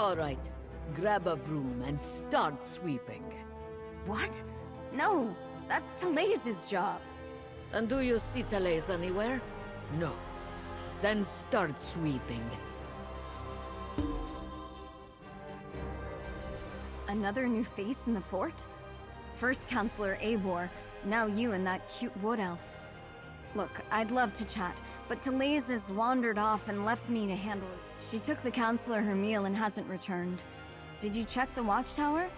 All right, grab a broom and start sweeping. What? No, that's Therese' job. And do you see Therese anywhere? No. Then start sweeping. Another new face in the fort? First Counselor Eivor, now you and that cute wood elf. Look, I'd love to chat, but Therese has wandered off and left me to handle it. She took the Counselor her meal and hasn't returned. Did you check the watchtower?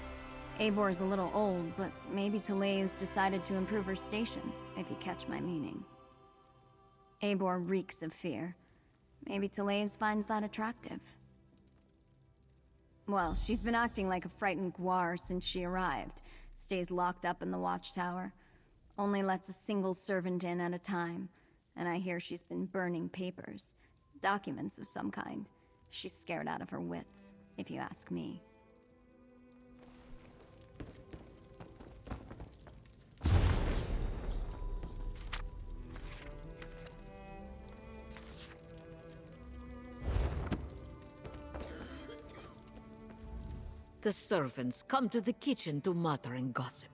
Eivor's a little old, but maybe Therese decided to improve her station, if you catch my meaning. Eivor reeks of fear. Maybe Therese finds that attractive. Well, she's been acting like a frightened guar since she arrived. Stays locked up in the watchtower. Only lets a single servant in at a time. And I hear she's been burning papers. Documents of some kind. She's scared out of her wits, if you ask me. The servants come to the kitchen to mutter and gossip.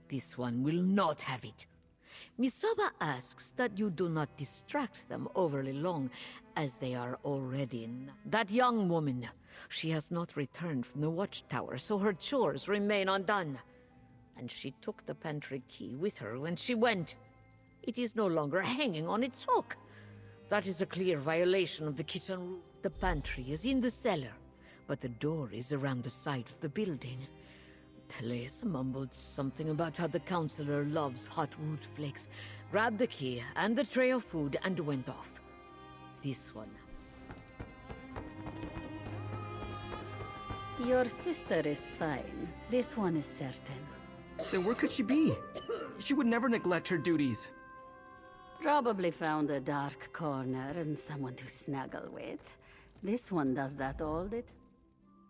This one will not have it. Misaba asks that you do not distract them overly long, as they are already in. That young woman, she has not returned from the watchtower, so her chores remain undone. And she took the pantry key with her when she went. It is no longer hanging on its hook. That is a clear violation of the kitchen rule. The pantry is in the cellar, but the door is around the side of the building. Therese mumbled something about how the counselor loves hot root flakes, grabbed the key and the tray of food and went off. This one. Your sister is fine. This one is certain. Then where could she be? She would never neglect her duties. Probably found a dark corner and someone to snuggle with. This one does that all it.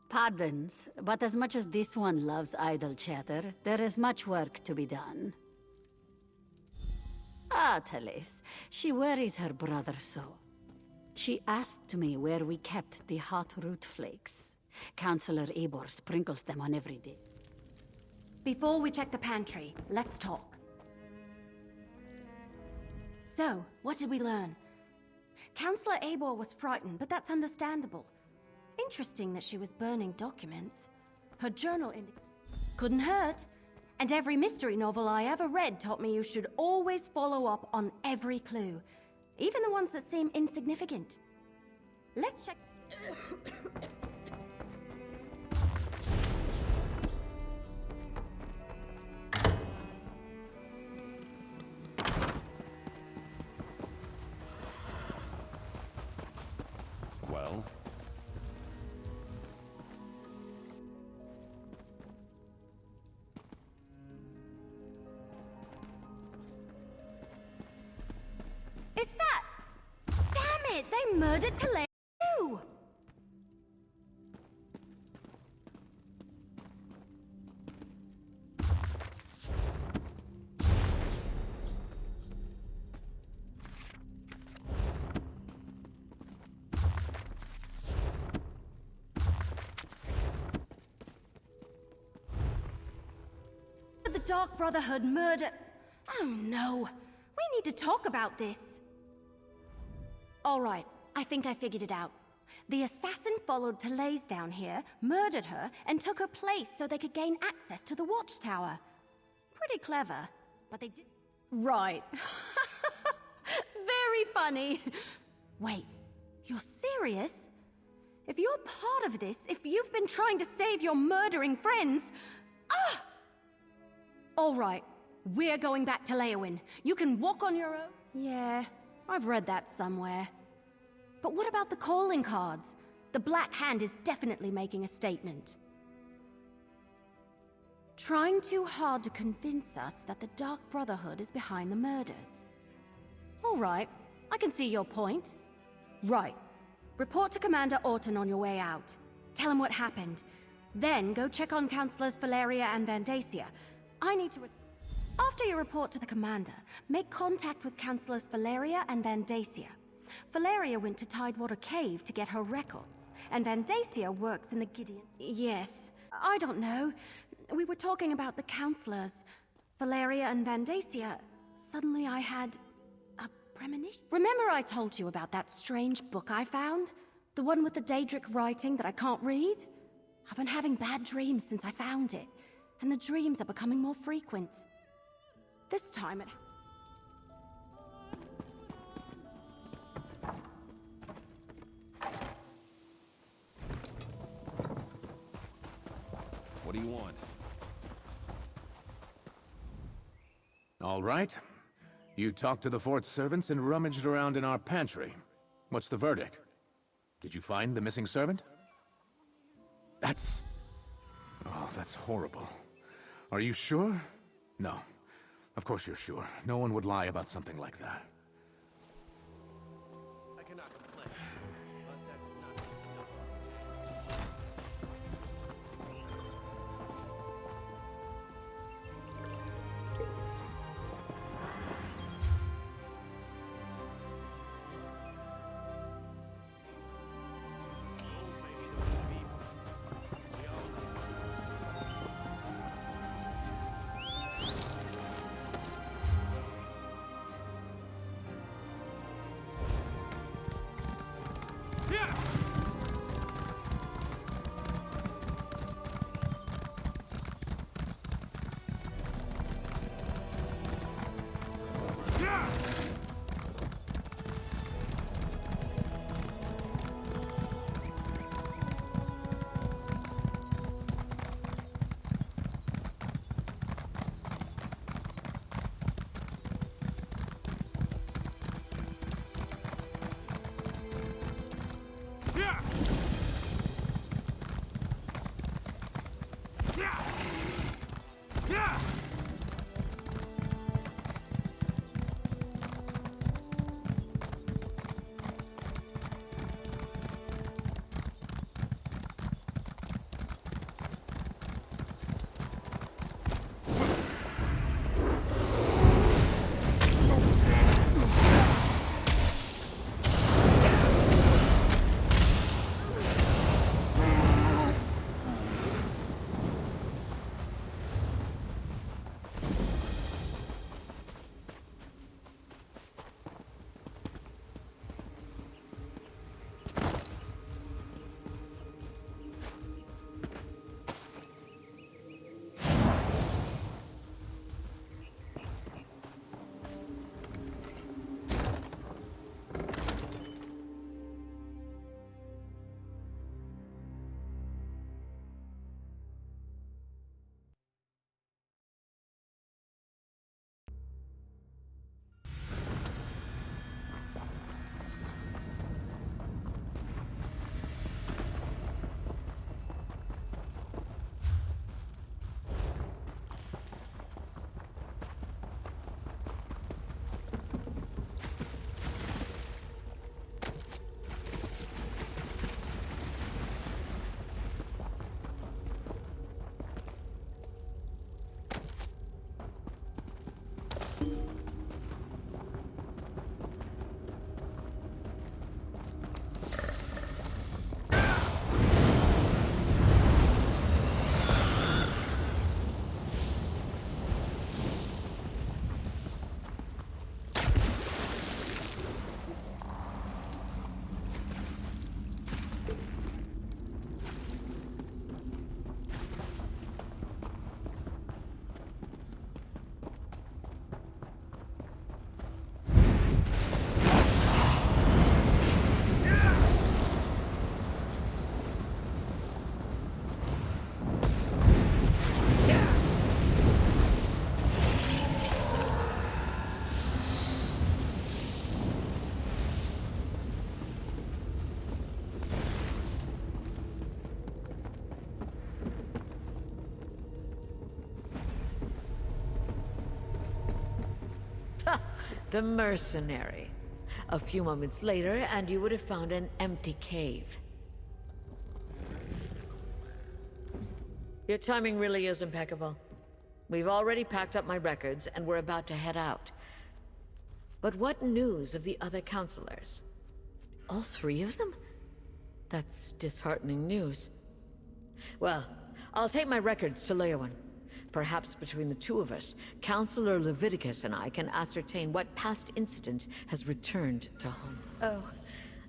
Pardons, but as much as this one loves idle chatter, there is much work to be done. Ah, Therese, she worries her brother so. She asked me where we kept the hot root flakes. Counselor Eivor sprinkles them on every day. Before we check the pantry, let's talk. So, what did we learn? Counselor Eivor was frightened, but that's understandable. Interesting that she was burning documents. Her journal couldn't hurt. And every mystery novel I ever read taught me you should always follow up on every clue, even the ones that seem insignificant. Let's check. Well? Is that... Damn it! They murdered Therese too! The Dark Brotherhood murder... Oh no! We need to talk about this. All right, I think I figured it out. The assassin followed Therese down here, murdered her, and took her place so they could gain access to the watchtower. Pretty clever, but they did... Right. Very funny. Wait, you're serious? If you're part of this, if you've been trying to save your murdering friends... Ah! All right, we're going back to Leowin. You can walk on your own. Yeah, I've read that somewhere. But what about the calling cards? The Black Hand is definitely making a statement. Trying too hard to convince us that the Dark Brotherhood is behind the murders. All right, I can see your point. Right. Report to Commander Orton on your way out. Tell him what happened. Then go check on Councillors Valeria and Vandacia. I need to... After you report to the Commander, make contact with Councillors Valeria and Vandacia. Valeria went to Tidewater Cave to get her records, and Vandacia works in the Gideon. Yes, I don't know. We were talking about the counselors. Valeria and Vandacia. Suddenly I had a premonition. Remember I told you about that strange book I found? The one with the Daedric writing that I can't read? I've been having bad dreams since I found it, and the dreams are becoming more frequent. This time it... What do you want? All right. You talked to the fort's servants and rummaged around in our pantry. What's the verdict? Did you find the missing servant? That's... Oh, that's horrible. Are you sure? No. Of course you're sure. No one would lie about something like that. I cannot complain, but that does not mean to stop. The mercenary. A few moments later, and you would have found an empty cave. Your timing really is impeccable. We've already packed up my records, and we're about to head out. But what news of the other counselors? All three of them? That's disheartening news. Well, I'll take my records to Leowen. Perhaps between the two of us, Counselor Leviticus and I can ascertain what past incident has returned to home. Oh,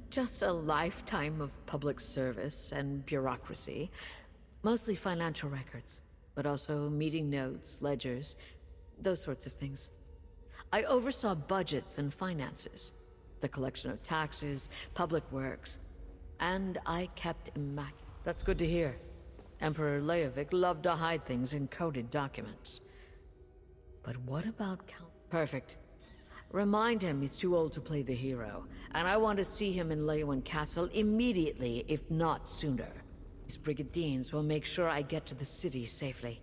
just a lifetime of public service and bureaucracy. Mostly financial records, but also meeting notes, ledgers, those sorts of things. I oversaw budgets and finances, the collection of taxes, public works, and I kept immaculate. That's good to hear. Emperor Leovic loved to hide things in coded documents. But what about Count? Perfect. Remind him he's too old to play the hero, and I want to see him in Leowen Castle immediately, if not sooner. These brigadines will make sure I get to the city safely.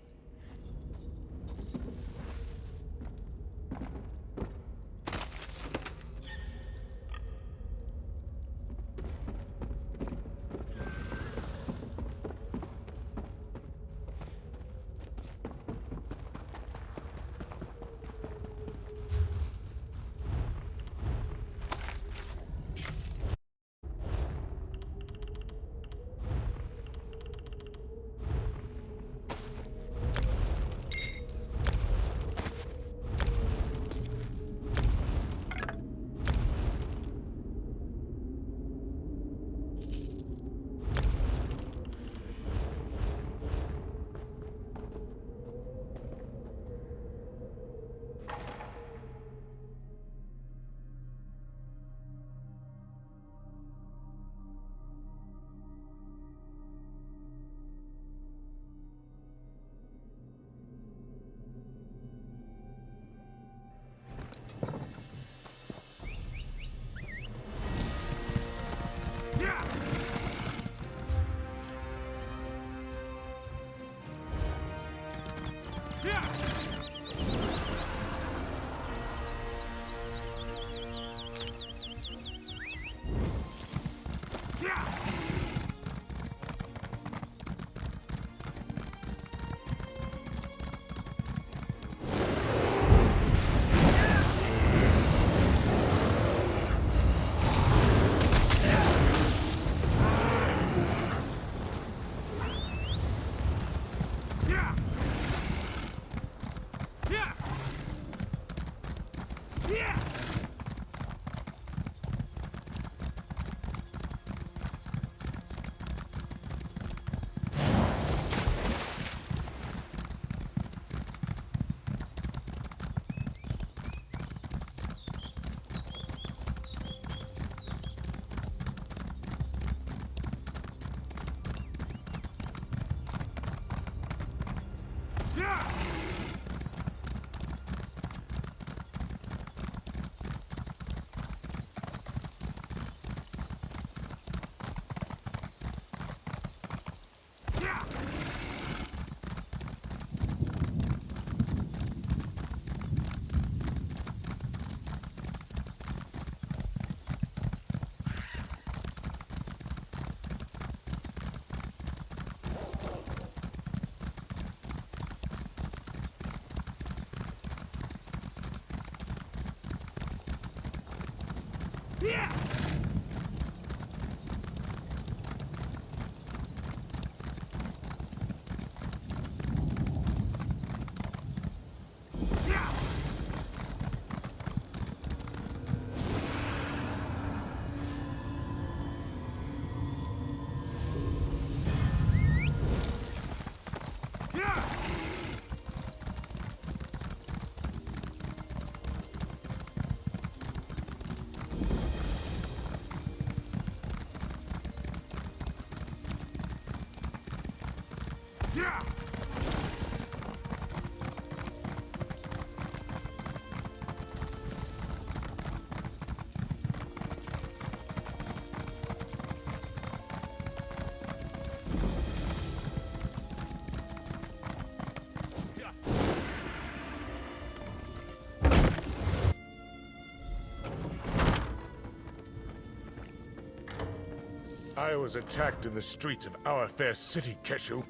I was attacked in the streets of our fair city, Keshu.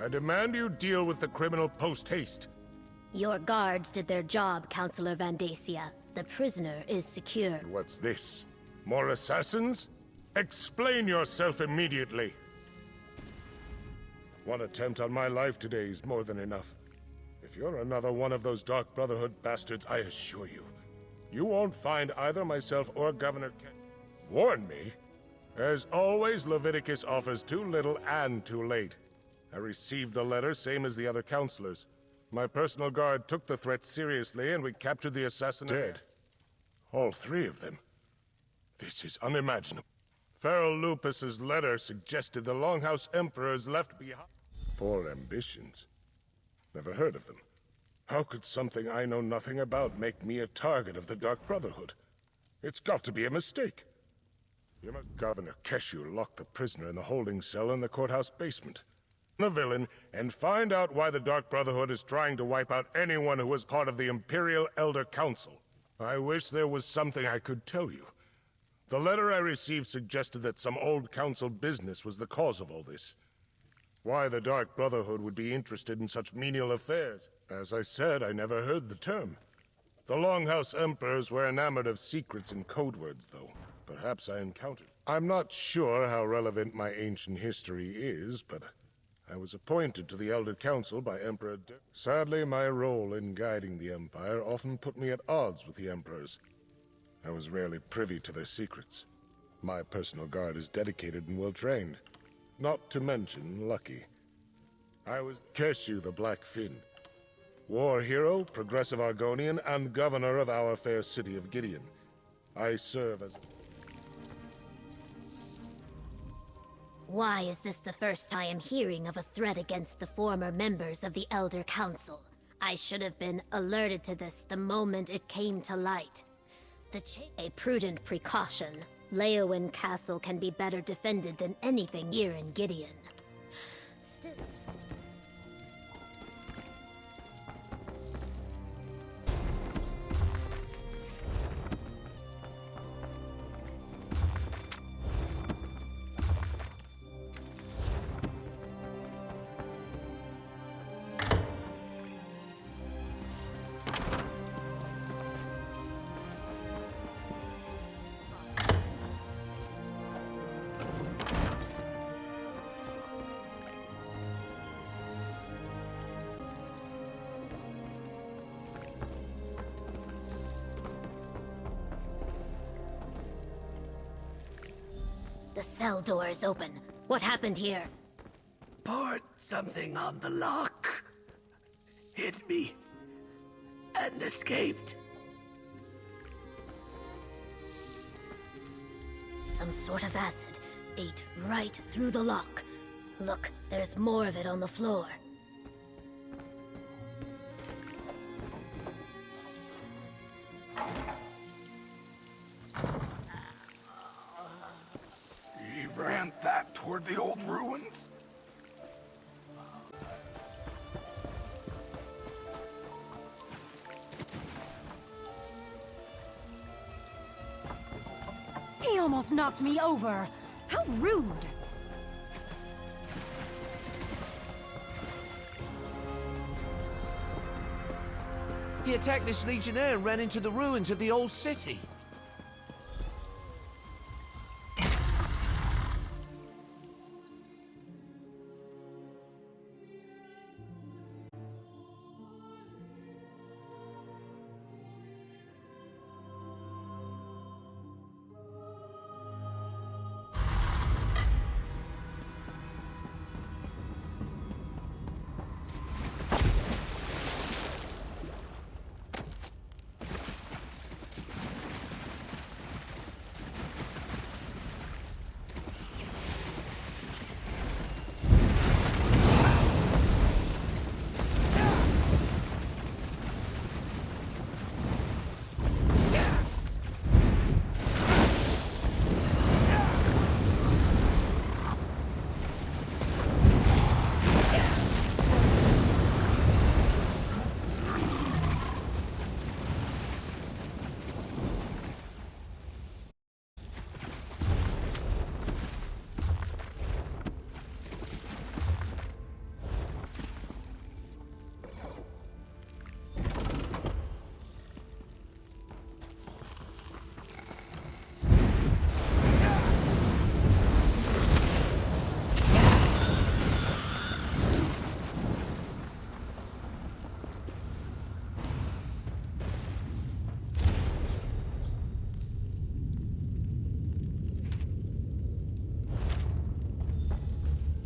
I demand you deal with the criminal post-haste. Your guards did their job, Counselor Vandacia. The prisoner is secure. What's this? More assassins? Explain yourself immediately. One attempt on my life today is more than enough. If you're another one of those Dark Brotherhood bastards, I assure you, you won't find either myself or Governor Ken. Warn me? As always, Leviticus offers too little and too late. I received the letter, same as the other counselors. My personal guard took the threat seriously, and we captured the assassin. Dead. All three of them. This is unimaginable. Feral Lupus's letter suggested the Longhouse Emperors left behind 4 ambitions. Never heard of them. How could something I know nothing about make me a target of the Dark Brotherhood? It's got to be a mistake. You must Governor Keshu lock the prisoner in the holding cell in the courthouse basement. The villain, and find out why the Dark Brotherhood is trying to wipe out anyone who was part of the Imperial Elder Council. I wish there was something I could tell you. The letter I received suggested that some old council business was the cause of all this. Why the Dark Brotherhood would be interested in such menial affairs. As I said, I never heard the term. The Longhouse Emperors were enamored of secrets and code words, though. Perhaps I encountered. I'm not sure how relevant my ancient history is, but I was appointed to the Elder Council by Emperor Sadly, my role in guiding the Empire often put me at odds with the Emperors. I was rarely privy to their secrets. My personal guard is dedicated and well-trained. Not to mention lucky. I was Keshu the Black Fin. War hero, progressive Argonian, and governor of our fair city of Gideon. I serve as... Why is this the first I am hearing of a threat against the former members of the Elder Council? I should have been alerted to this the moment it came to light. A prudent precaution. Leowen Castle can be better defended than anything here in Gideon. Still... The cell door is open. What happened here? Poured something on the lock, hit me, and escaped. Some sort of acid ate right through the lock. Look, there's more of it on the floor. He ran that toward the old ruins? He almost knocked me over. How rude! He attacked this legionnaire and ran into the ruins of the old city.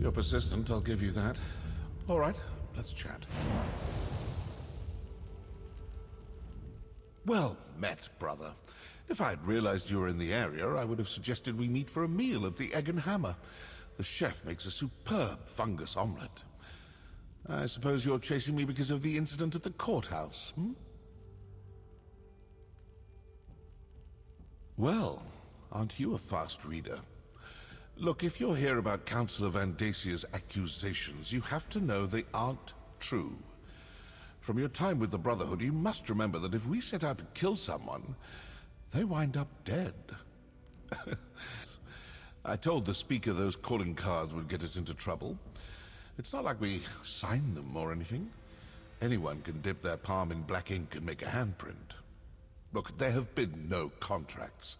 You're persistent, I'll give you that. All right, let's chat. Well met, brother. If I had realized you were in the area, I would have suggested we meet for a meal at the Egg and Hammer. The chef makes a superb fungus omelette. I suppose you're chasing me because of the incident at the courthouse, hmm? Well, aren't you a fast reader? Look, if you're here about Councillor Van Dacia's accusations, you have to know they aren't true. From your time with the Brotherhood, you must remember that if we set out to kill someone, they wind up dead. I told the Speaker those calling cards would get us into trouble. It's not like we signed them or anything. Anyone can dip their palm in black ink and make a handprint. Look, there have been no contracts.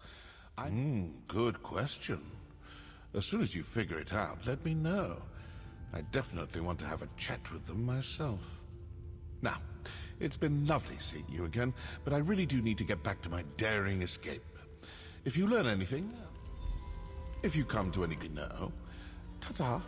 Good question. As soon as you figure it out, let me know. I definitely want to have a chat with them myself. Now, it's been lovely seeing you again, but I really do need to get back to my daring escape. If you learn anything, if you come to any no, ta-ta.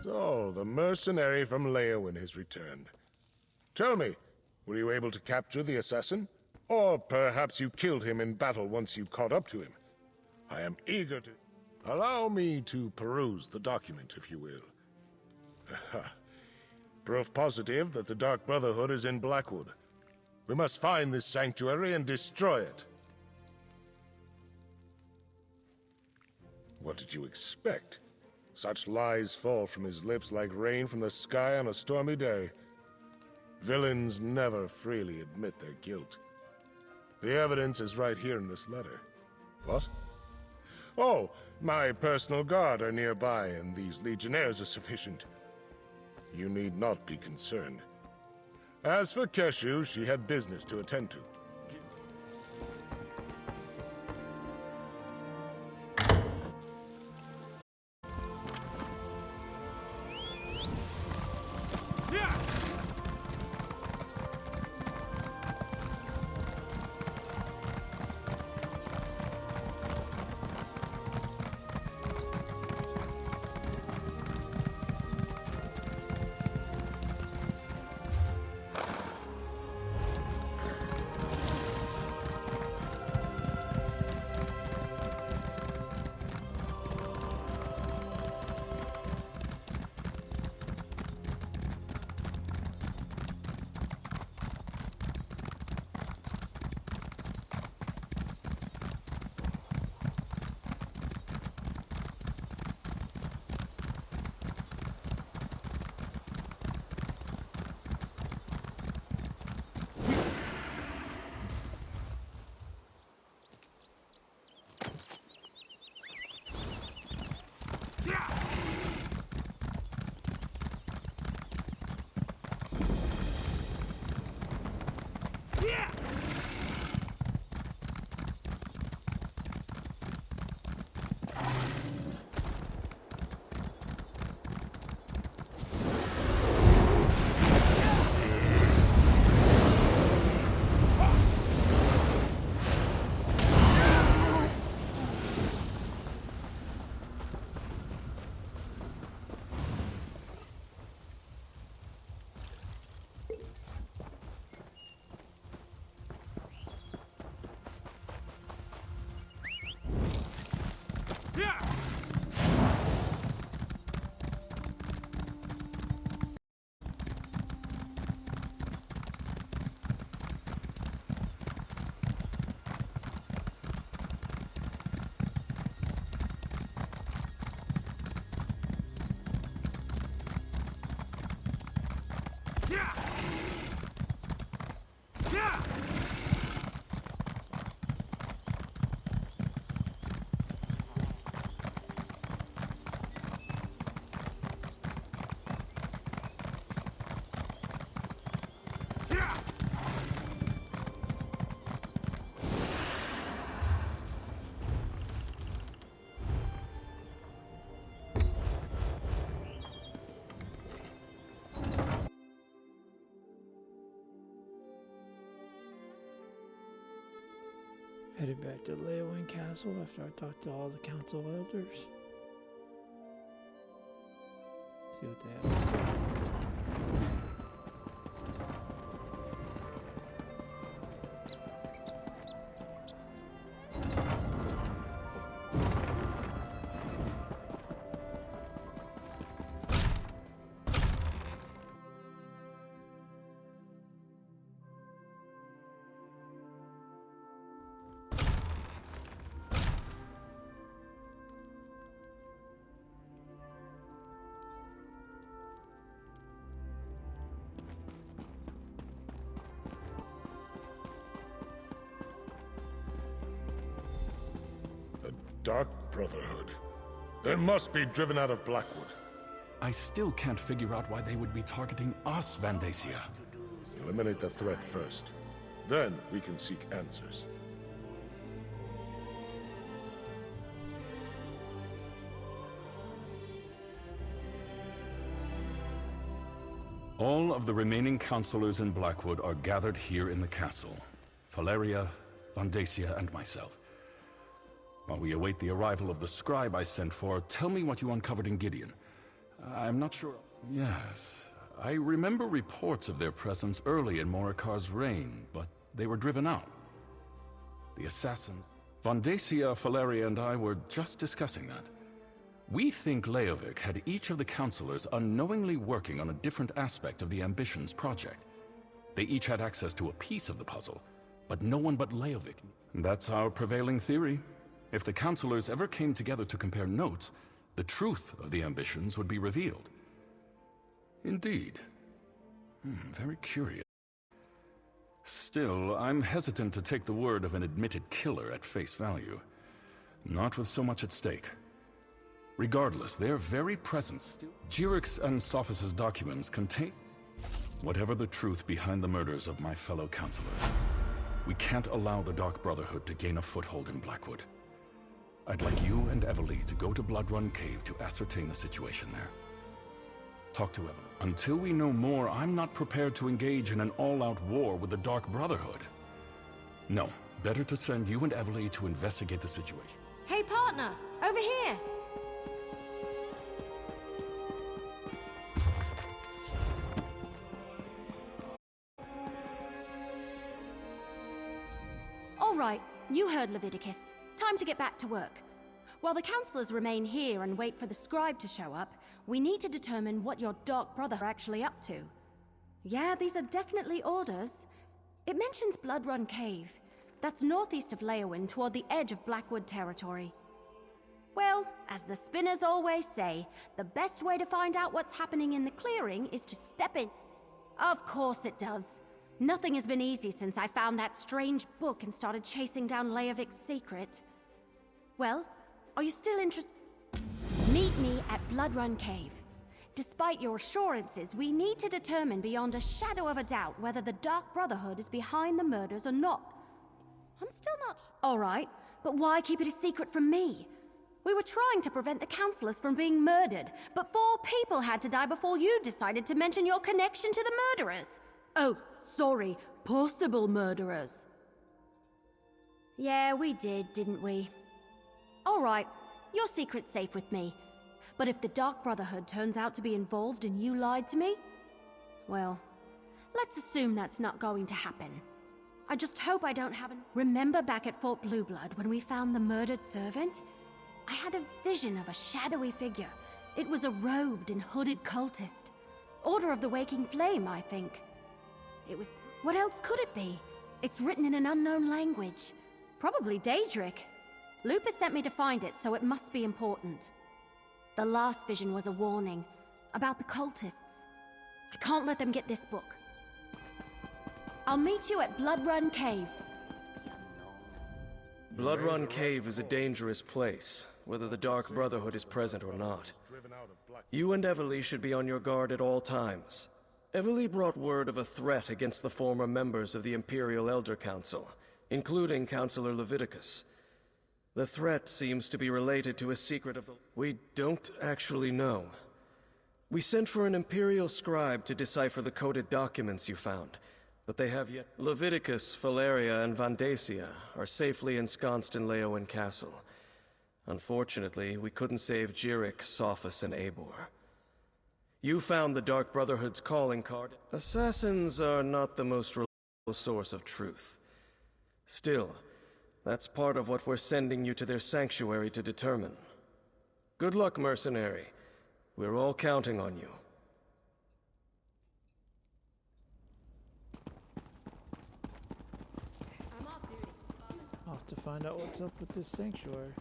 So, the mercenary from Leowin has returned. Tell me, were you able to capture the assassin? Or perhaps you killed him in battle once you caught up to him? I am eager to... Allow me to peruse the document, if you will. Proof positive that the Dark Brotherhood is in Blackwood. We must find this sanctuary and destroy it. What did you expect? Such lies fall from his lips like rain from the sky on a stormy day. Villains never freely admit their guilt. The evidence is right here in this letter. What? Oh, my personal guard are nearby, and these legionnaires are sufficient. You need not be concerned. As for Keshu, she had business to attend to. Headed back to Blackwood Castle after I talked to all the council elders. See what they have to say. Dark Brotherhood. They must be driven out of Blackwood. I still can't figure out why they would be targeting us, Vandacia. Eliminate the threat first. Then we can seek answers. All of the remaining counselors in Blackwood are gathered here in the castle. Valeria, Vandacia, and myself. While we await the arrival of the scribe I sent for, tell me what you uncovered in Gideon. I'm not sure... Yes, I remember reports of their presence early in Morikar's reign, but they were driven out. The assassins... Vandacia, Valeria, and I were just discussing that. We think Leovic had each of the counselors unknowingly working on a different aspect of the Ambitions project. They each had access to a piece of the puzzle, but no one but Leovic. That's our prevailing theory. If the counselors ever came together to compare notes, the truth of the Ambitions would be revealed. Indeed. Very curious. Still, I'm hesitant to take the word of an admitted killer at face value. Not with so much at stake. Regardless, their very presence... Jirix and Sophis' documents contain... whatever the truth behind the murders of my fellow counselors. We can't allow the Dark Brotherhood to gain a foothold in Blackwood. I'd like you and Evely to go to Bloodrun Cave to ascertain the situation there. Talk to Evely. Until we know more, I'm not prepared to engage in an all-out war with the Dark Brotherhood. No, better to send you and Evely to investigate the situation. Hey, partner! Over here! All right, you heard Leviticus. Time to get back to work. While the counselors remain here and wait for the scribe to show up, we need to determine what your Dark Brother are actually up to. Yeah, these are definitely orders. It mentions Bloodrun Cave. That's northeast of Leowyn, toward the edge of Blackwood territory. Well, as the spinners always say, the best way to find out what's happening in the clearing is to step in. Of course it does. Nothing has been easy since I found that strange book and started chasing down Leovic's secret. Well, are you still interested? Meet me at Bloodrun Cave. Despite your assurances, we need to determine beyond a shadow of a doubt whether the Dark Brotherhood is behind the murders or not. I'm still not... All right, but why keep it a secret from me? We were trying to prevent the counselors from being murdered, but 4 people had to die before you decided to mention your connection to the murderers. Oh, sorry, possible murderers. Yeah, we did, didn't we? All right, your secret's safe with me. But if the Dark Brotherhood turns out to be involved and you lied to me, well, let's assume that's not going to happen. I just hope I don't have an... Remember back at Fort Blueblood when we found the murdered servant? I had a vision of a shadowy figure. It was a robed and hooded cultist. Order of the Waking Flame, I think. It was... What else could it be? It's written in an unknown language. Probably Daedric. Lupus sent me to find it, so it must be important. The last vision was a warning about the cultists. Can't let them get this book. I'll meet you at Bloodrun Cave. Bloodrun Cave is a dangerous place, whether the Dark Brotherhood is present or not. You and Everly should be on your guard at all times. Everly brought word of a threat against the former members of the Imperial Elder Council, including Councilor Leviticus. The threat seems to be related to a secret of the... We don't actually know. We sent for an Imperial scribe to decipher the coded documents you found, but they have yet... Leviticus, Valeria, and Vandacia are safely ensconced in Leowen Castle. Unfortunately, we couldn't save Jirik, Sophus, and Eivor. You found the Dark Brotherhood's calling card. Assassins are not the most reliable source of truth. Still, that's part of what we're sending you to their sanctuary to determine. Good luck, mercenary. We're all counting on you. I'll have to find out what's up with this sanctuary.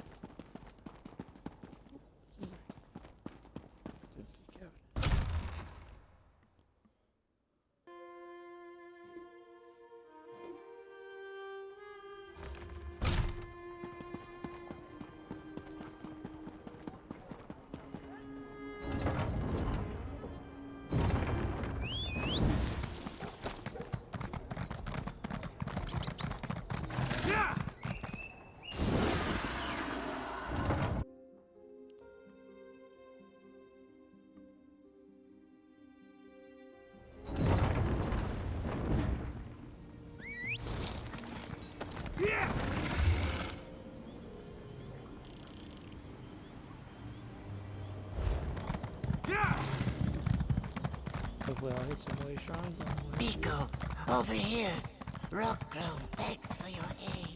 Hopefully I'll hit some way shrines on the way. Pico, over here. Rockgrove begs for your aid.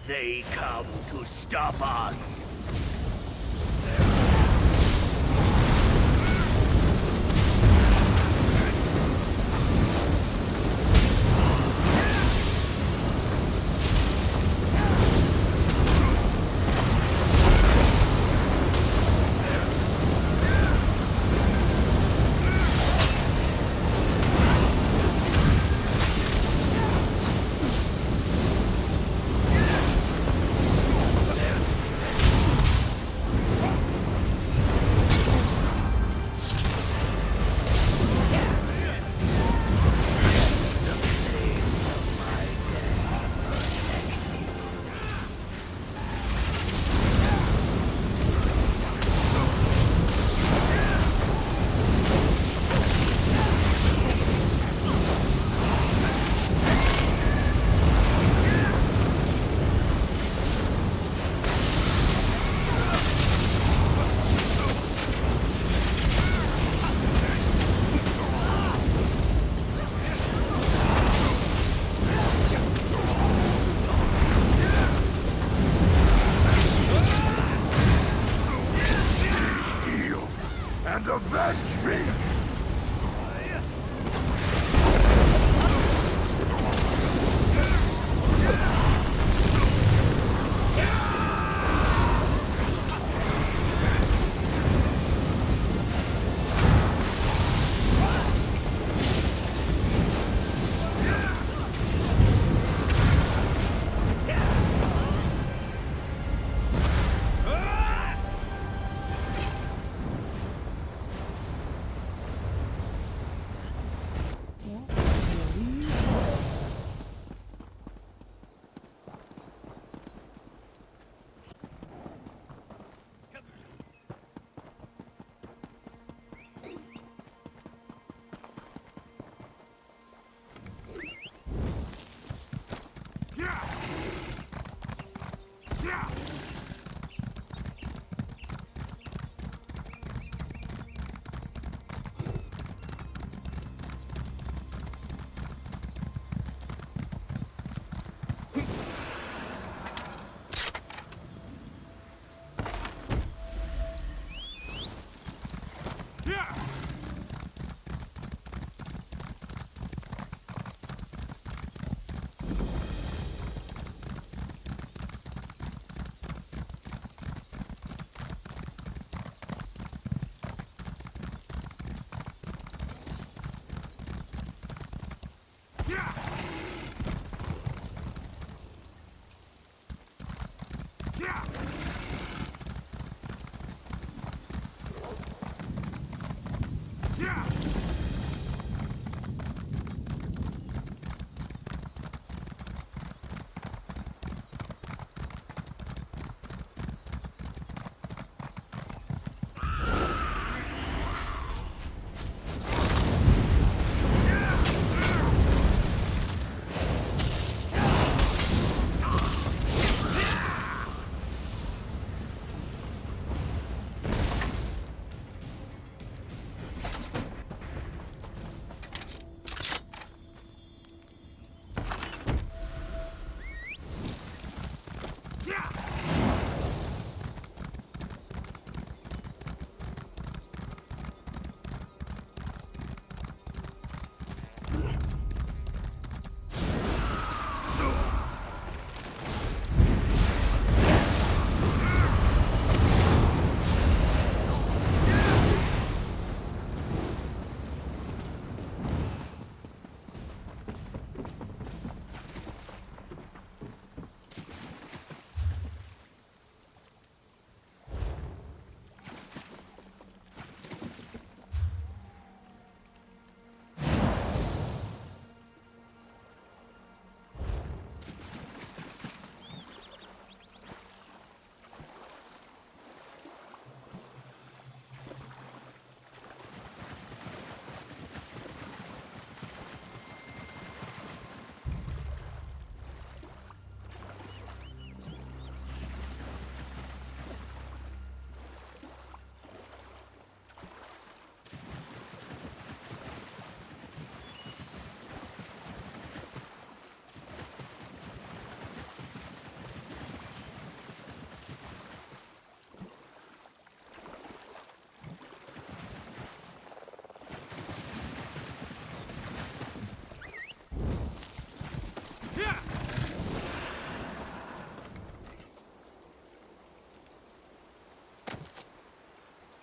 They come to stop us. And avenge me!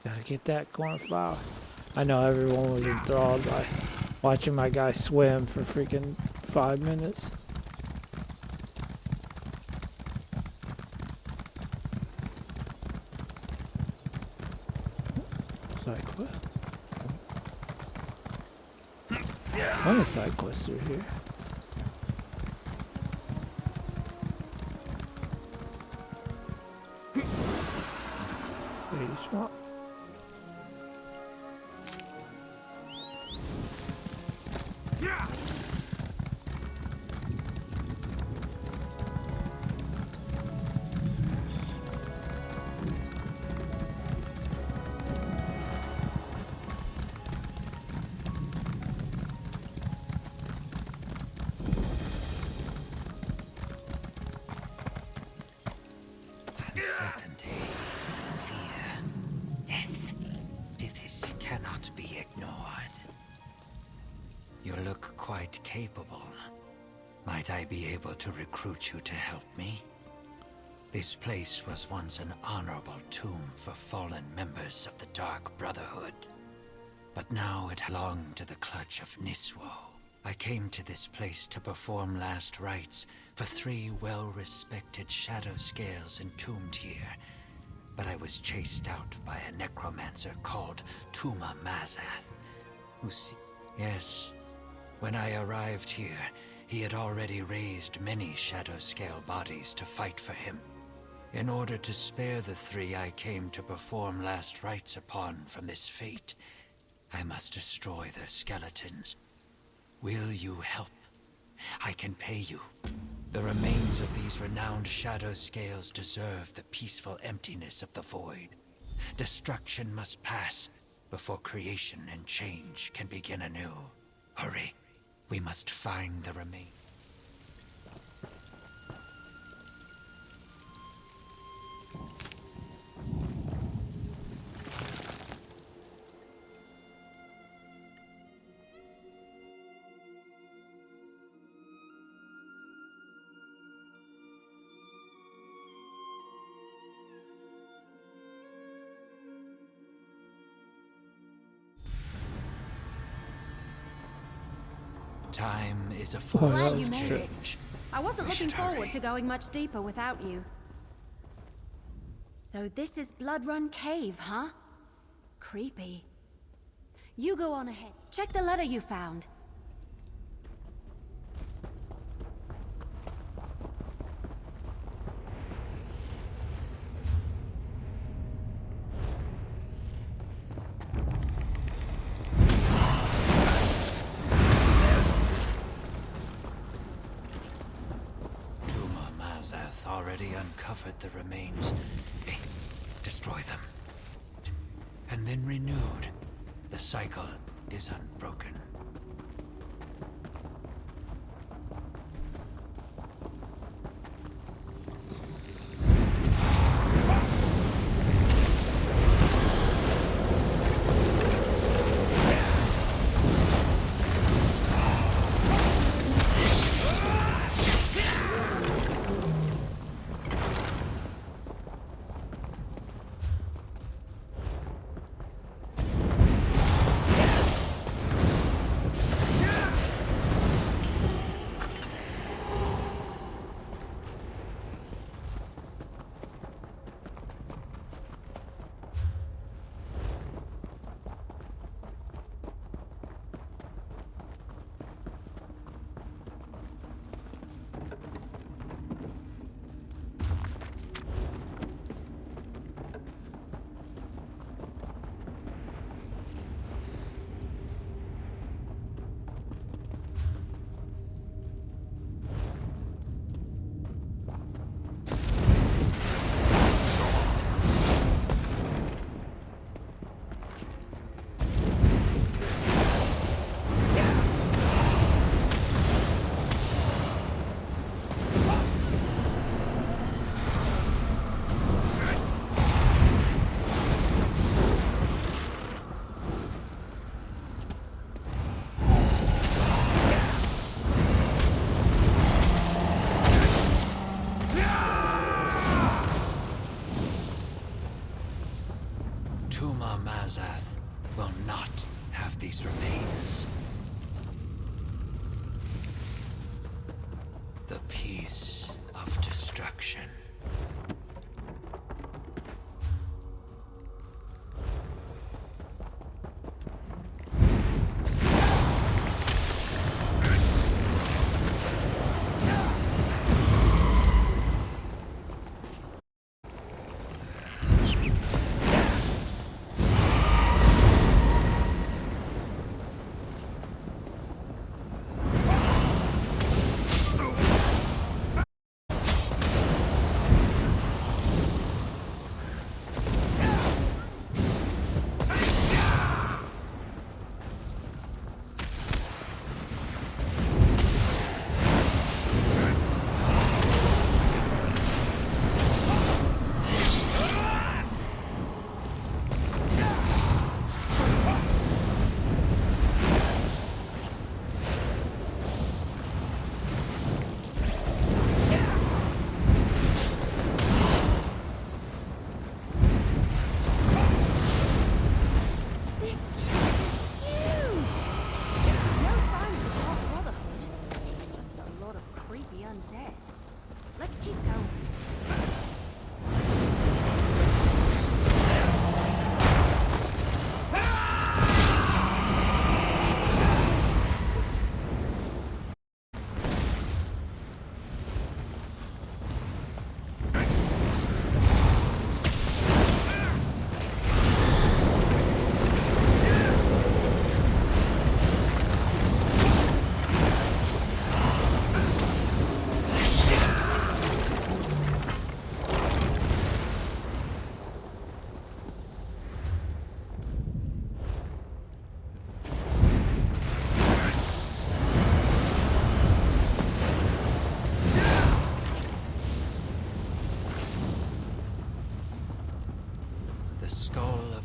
Gotta get that cornflower. I know everyone was enthralled by watching my guy swim for freaking 5 minutes. Side quest. One of the side quests are here. Pretty smart. Uncertainty, fear, death. This cannot be ignored. You look quite capable. Might I be able to recruit you to help me? This place was once an honorable tomb for fallen members of the Dark Brotherhood. But now it belonged to the clutch of Niswo. I came to this place to perform last rites for 3 well-respected shadow scales entombed here. But I was chased out by a necromancer called Tuma Mazath. Yes, when I arrived here, he had already raised many shadow scale bodies to fight for him. In order to spare the 3 I came to perform last rites upon from this fate, I must destroy their skeletons. Will you help? I can pay you. The remains of these renowned shadow scales deserve the peaceful emptiness of the void. Destruction must pass before creation and change can begin anew. Hurry. We must find the remains. Time is a force Glad of you made it. change. I wasn't We looking should forward hurry. to going much deeper without you. So this is Blood Run Cave, huh? Creepy. You go on ahead. Check the letter you found. Already uncovered the remains. Destroy them. And then renewed. The cycle is unbroken. Mazath will not have these remains. The peace of destruction.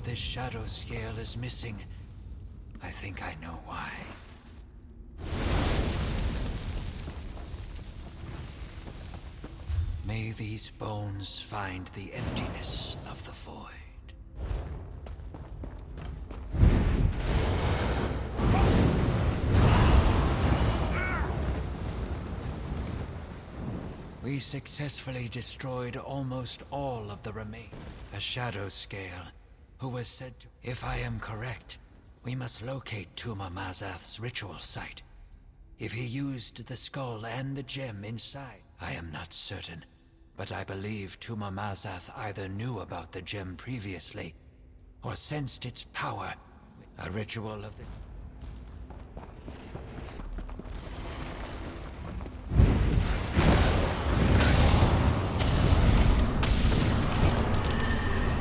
This shadow scale is missing. I think I know why. May these bones find the emptiness of the void. We successfully destroyed almost all of the remains. A shadow scale who was said to... If I am correct, We must locate Tuma Mazath's ritual site. If he used the skull and the gem inside, I am not certain. But I believe Tuma Mazath either knew about the gem previously, or sensed its power. A ritual of the...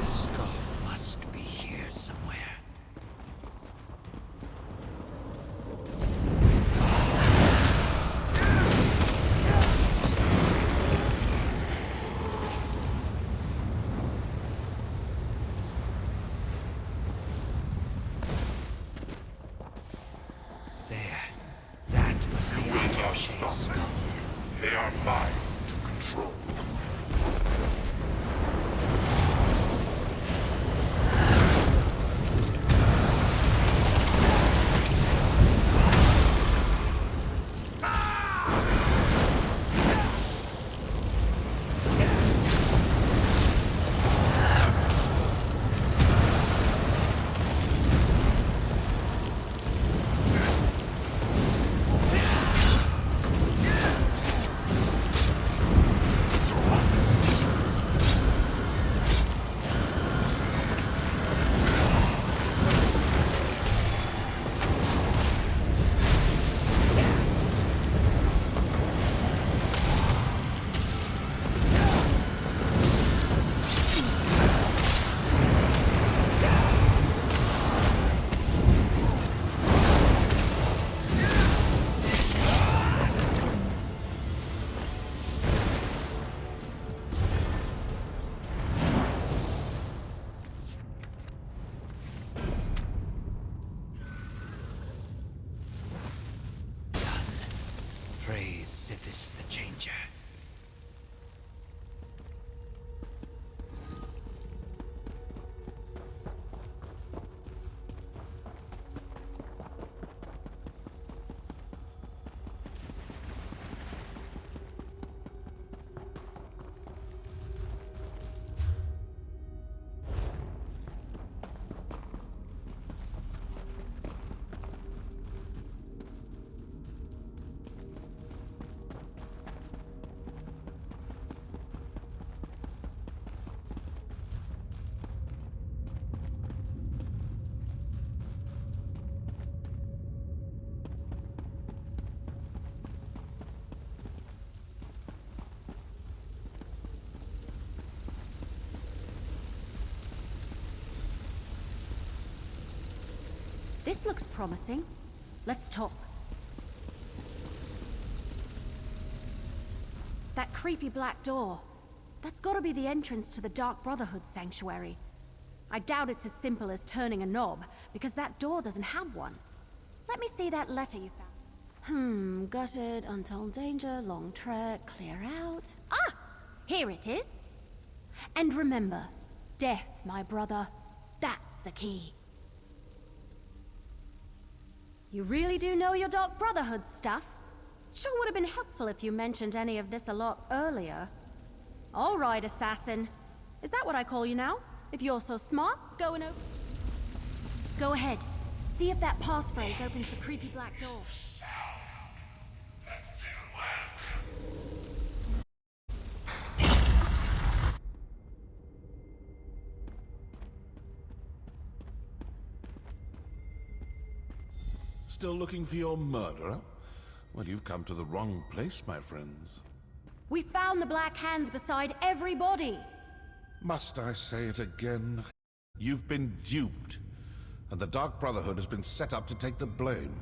The skull must be here somewhere. They are mine to control. Praise Sithis the Changer. This looks promising. Let's talk. That creepy black door. That's gotta be the entrance to the Dark Brotherhood sanctuary. I doubt it's as simple as turning a knob, because that door doesn't have one. Let me see that letter you found. Gutted, untold danger, long trek, clear out. Ah! Here it is. And remember, death, my brother. That's the key. You really do know your Dark Brotherhood stuff? Sure would have been helpful if you mentioned any of this a lot earlier. All right, assassin. Is that what I call you now? If you're so smart, go and open... Go ahead. See if that passphrase opens the creepy black door. Still looking for your murderer? Well, you've come to the wrong place, my friends. We found the Black Hands beside every body. Must I say it again? You've been duped, and the Dark Brotherhood has been set up to take the blame.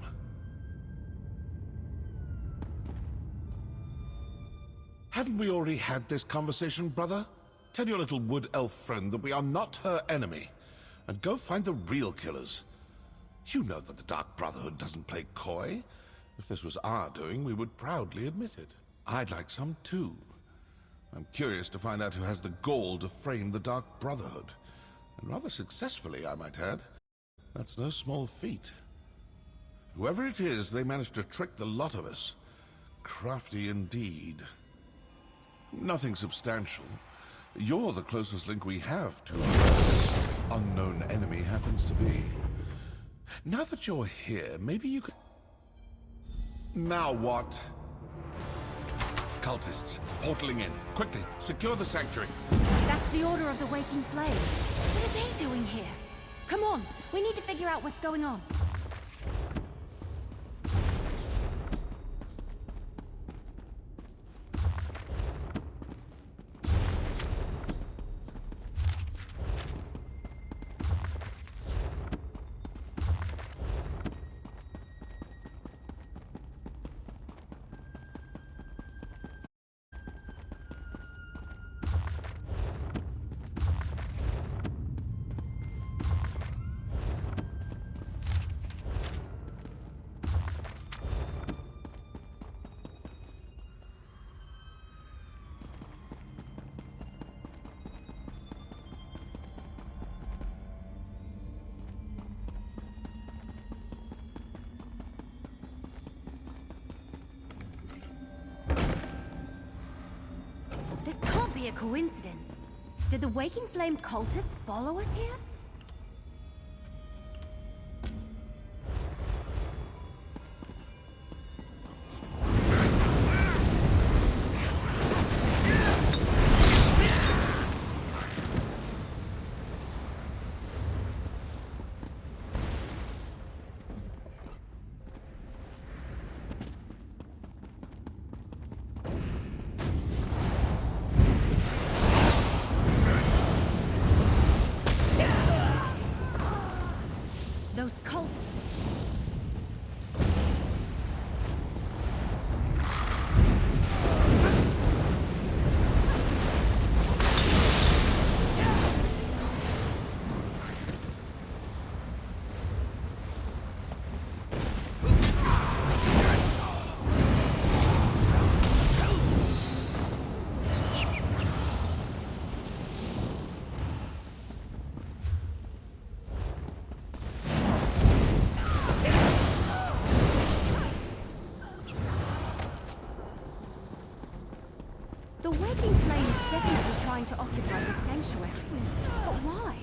Haven't we already had this conversation, brother? Tell your little wood elf friend that we are not her enemy, and go find the real killers. You know that the Dark Brotherhood doesn't play coy. If this was our doing, we would proudly admit it. I'd like some too. I'm curious to find out who has the gall to frame the Dark Brotherhood. And rather successfully, I might add. That's no small feat. Whoever it is, they managed to trick the lot of us. Crafty indeed. Nothing substantial. You're the closest link we have to who this unknown enemy happens to be. Now that you're here, maybe you could... Now what? Cultists, portaling in. Quickly, secure the sanctuary. That's the Order of the Waking Flame. What are they doing here? Come on, we need to figure out what's going on. This can't be a coincidence. Did the Waking Flame cultists follow us here? Those cultists. The Waking Flame is definitely trying to occupy the sanctuary. But why?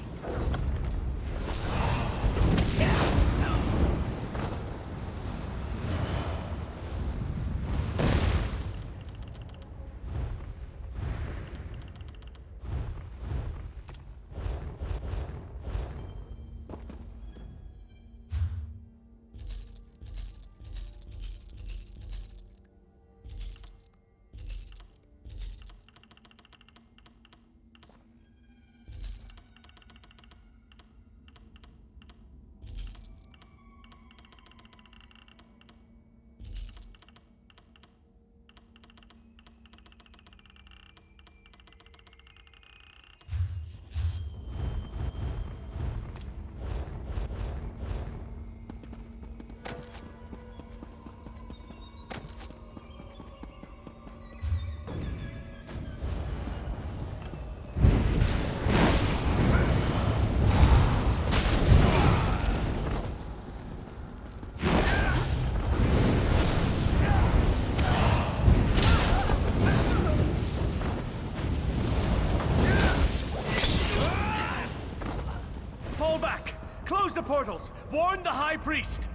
Close the portals! Warn the High Priest!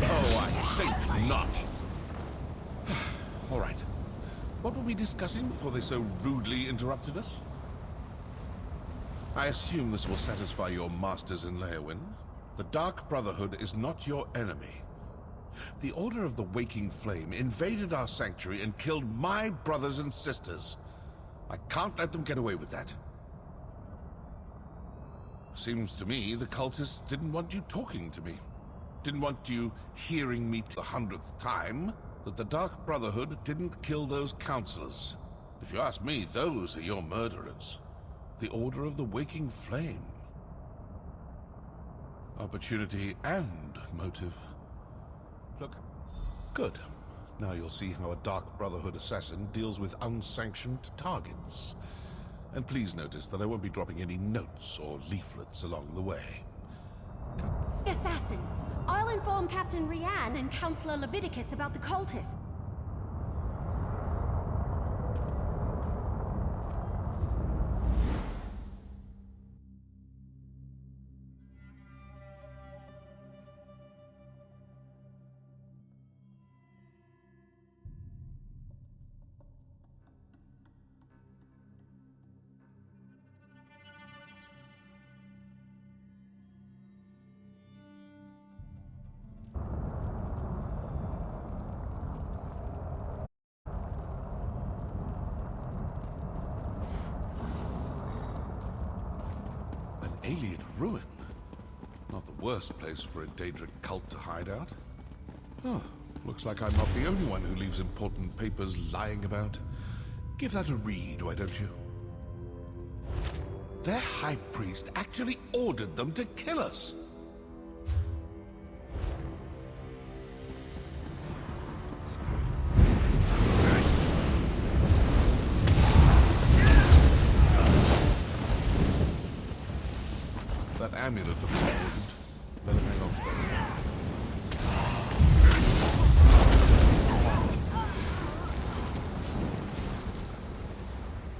Oh, I think not. All right. What were we discussing before they so rudely interrupted us? I assume this will satisfy your masters in Leowyn. The Dark Brotherhood is not your enemy. The Order of the Waking Flame invaded our sanctuary and killed my brothers and sisters. I can't let them get away with that. Seems to me the cultists didn't want you talking to me. Didn't want you hearing me the 100th time that the Dark Brotherhood didn't kill those counselors. If you ask me, those are your murderers. The Order of the Waking Flame. Opportunity and motive. Look, good. Now you'll see how a Dark Brotherhood assassin deals with unsanctioned targets. And please notice that I won't be dropping any notes or leaflets along the way. Assassin! I'll inform Captain Rianne and Counselor Leviticus about the cultists. alien ruin. Not the worst place for a Daedric cult to hide out. Oh, looks like I'm not the only one who leaves important papers lying about. Give that a read, why don't you? Their high priest actually ordered them to kill us. That amulet looks important. Better hang on to that.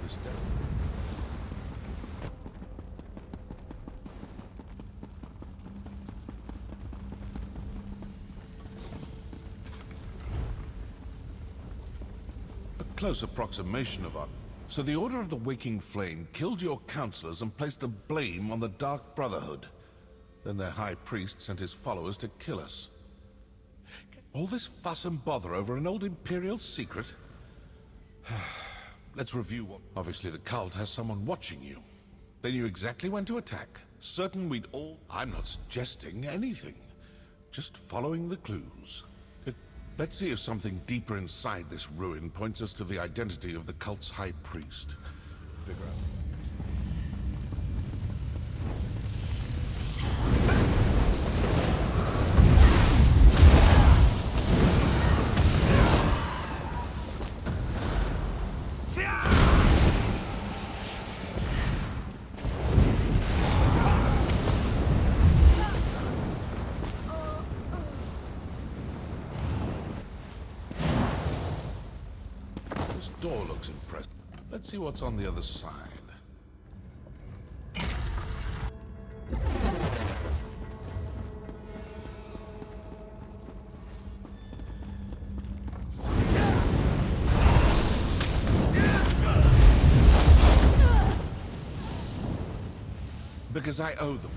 This death. A close approximation of our... So the Order of the Waking Flame killed your counselors and placed the blame on the Dark Brotherhood. Then their high priest sent his followers to kill us. All this fuss and bother over an old Imperial secret? Let's review what... Obviously the cult has someone watching you. They knew exactly when to attack. Certain we'd all... I'm not suggesting anything. Just following the clues. Let's see if something deeper inside this ruin points us to the identity of the cult's high priest. Figure out. Door looks impressive. Let's see what's on the other side. Because I owe them.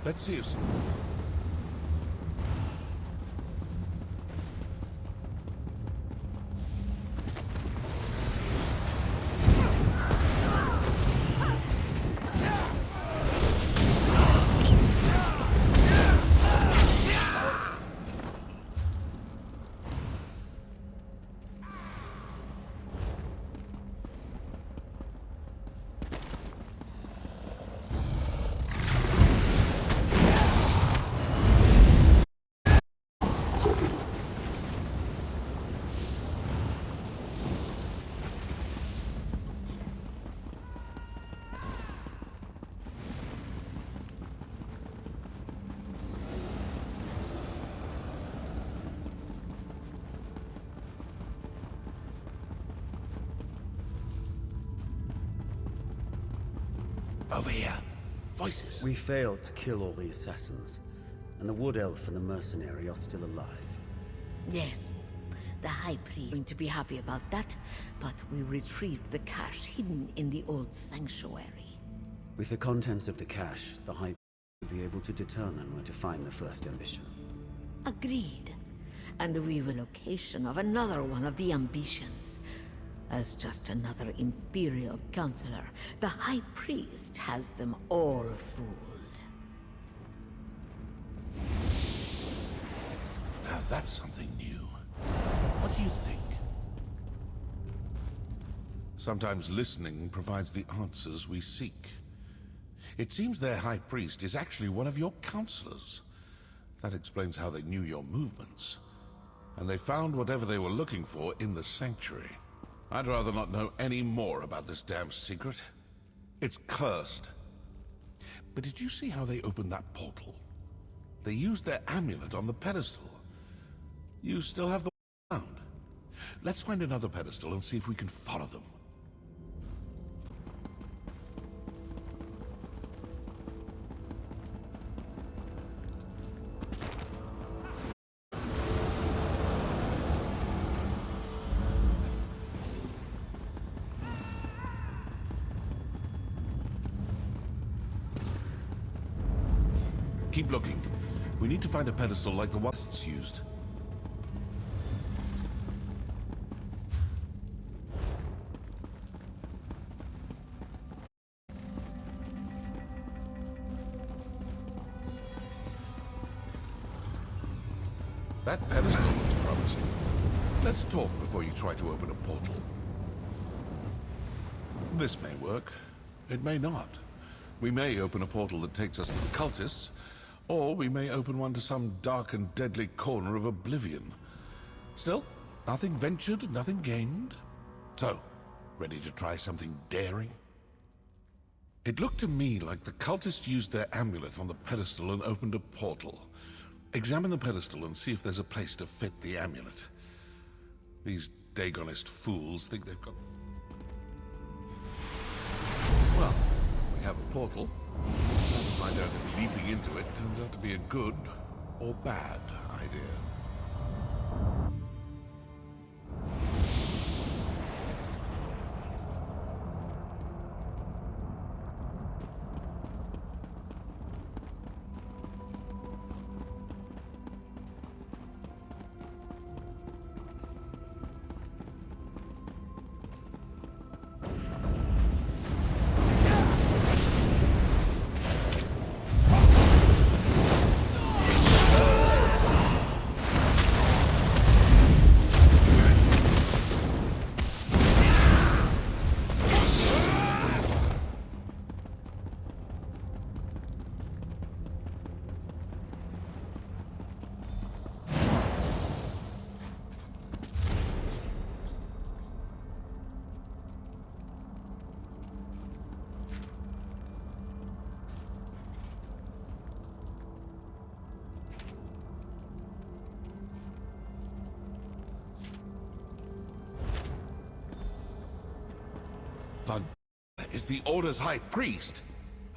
Let's see if... Over here. Voices. We failed to kill all the assassins, and the Wood Elf and the mercenary are still alive. Yes. The High Priest is going to be happy about that, but we retrieved the cache hidden in the old sanctuary. With the contents of the cache, the High Priest will be able to determine where to find the first ambition. Agreed. And we will occasion of another one of the ambitions. As just another Imperial Counselor, the High Priest has them all fooled. Now that's something new. What do you think? Sometimes listening provides the answers we seek. It seems their High Priest is actually one of your counselors. That explains how they knew your movements. and they found whatever they were looking for in the sanctuary. I'd rather not know any more about this damn secret. It's cursed. But did you see how they opened that portal? They used their amulet on the pedestal. You still have the sound. Let's find another pedestal and see if we can follow them. Keep looking. We need to find a pedestal like the ones it's used. That pedestal looks promising. Let's talk before you try to open a portal. This may work. It may not. We may open a portal that takes us to the cultists, or we may open one to some dark and deadly corner of oblivion. Still, nothing ventured, nothing gained. So, ready to try something daring? It looked to me like the cultists used their amulet on the pedestal and opened a portal. Examine the pedestal and see if there's a place to fit the amulet. These Dagonist fools think they've got... Well, we have a portal. Let's find out if leaping into it turns out to be a good or bad idea. Is the Order's High Priest?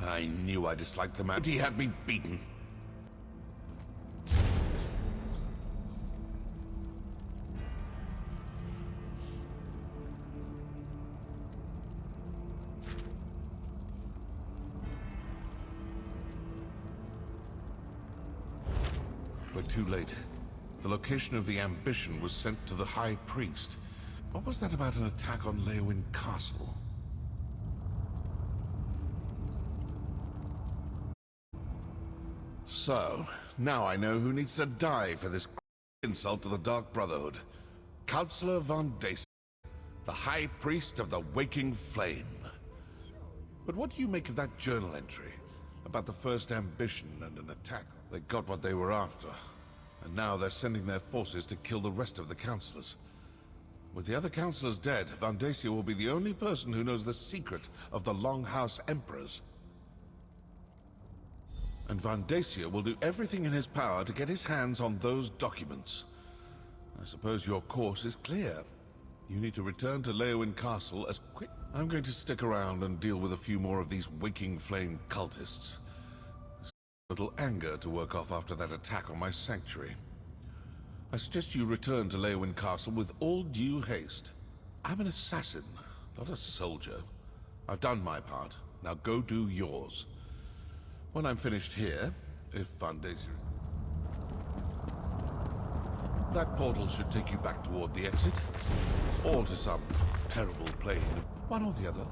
I knew I disliked the man. He had me beaten. We're too late. The location of the ambition was sent to the High Priest. What was that about an attack on Leowin Castle? So, now I know who needs to die for this insult to the Dark Brotherhood. Councillor Vandacia, the High Priest of the Waking Flame. But what do you make of that journal entry about the first ambition and an attack? They got what they were after, and now they're sending their forces to kill the rest of the councillors. With the other councillors dead, Vandacia will be the only person who knows the secret of the Longhouse Emperors. And Vandacia will do everything in his power to get his hands on those documents. I suppose your course is clear. You need to return to Leowin Castle as quick. I'm going to stick around and deal with a few more of these Waking Flame cultists. A little anger to work off after that attack on my sanctuary. I suggest you return to Leowin Castle with all due haste. I'm an assassin, not a soldier. I've done my part. Now go do yours. When I'm finished here, if Vandacia... That portal should take you back toward the exit, or to some terrible plane, one or the other.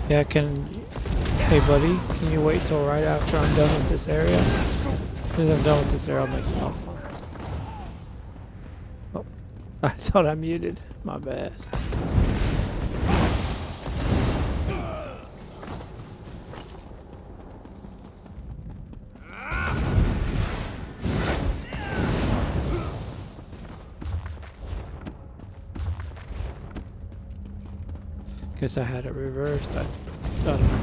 Yeah, hey buddy, can you wait till right after I'm done with this area? As soon as I'm done with this area, I'll make a popcorn. Oh, I thought I muted. My bad. Guess I had it reversed. I don't know.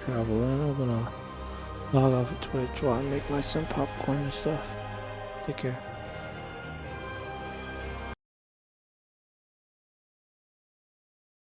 Yeah, but I'm gonna log off of Twitch while I make my some popcorn and stuff. Take care.